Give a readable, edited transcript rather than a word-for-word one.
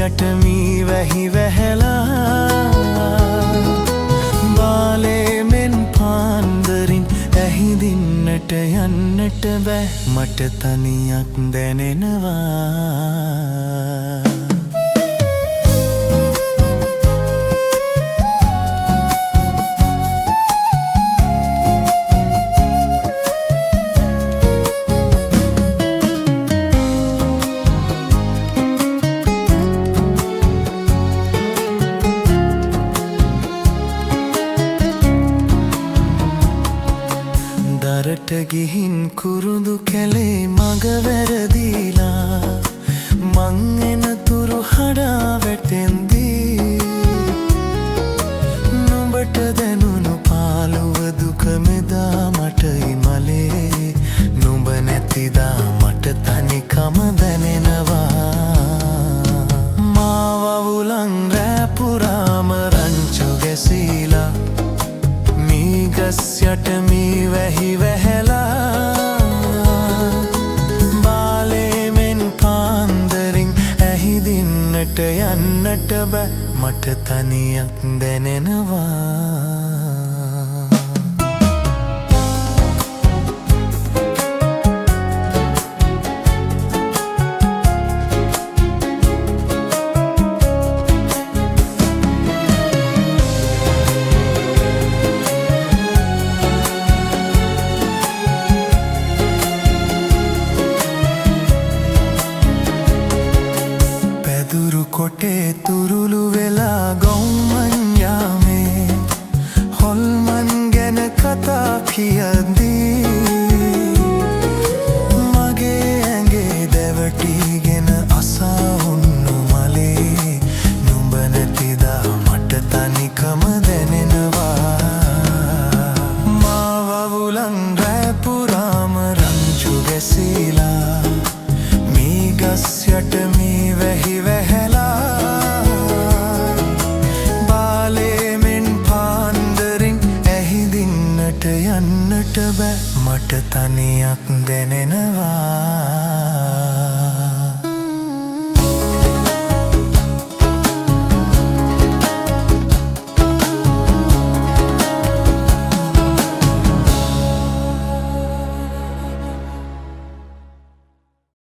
යට මී වැහි වැහැලා බාලේ මෙන් පාන්දරින් ඇහිදින්නට යන්නට බෑ මට තනියක් දැනෙනවා දරට ගිහින් කුරුඳු කැලේ මග වැරදීලා මං එනතුරු හඩා වැටෙන්දී නුඹට දැනුණු පාළුව දුක මෙදා මට ඉමලේ නුඹ නැතිදා මට තනිකම දැනෙනවා මා වවුලන් රෑ පුරාම රංචු ගැසීලා ගස් යට මී වැහි වැහැලා බාලේ මෙන් පාන්දරින් ඇහිදින්නට යන්නට බෑ මට තනියක් දැනෙනවා කොටේ තුරුළු වෙලා ගොම්මන් යාමේ හොල්මන් ගැන කතා කියද්දී මගේ ඇඟේ දැවටිගෙන අසවුන්නු මලේ නුඹ නැතිදා මට තනිකම දැනෙනවා මා වවුලන් රෑ පුරාම රංචු ගැසීලා මී ගස් යට මී වැහි වැහැලා යන්නට බෑ මට තනියක් දැනෙනවා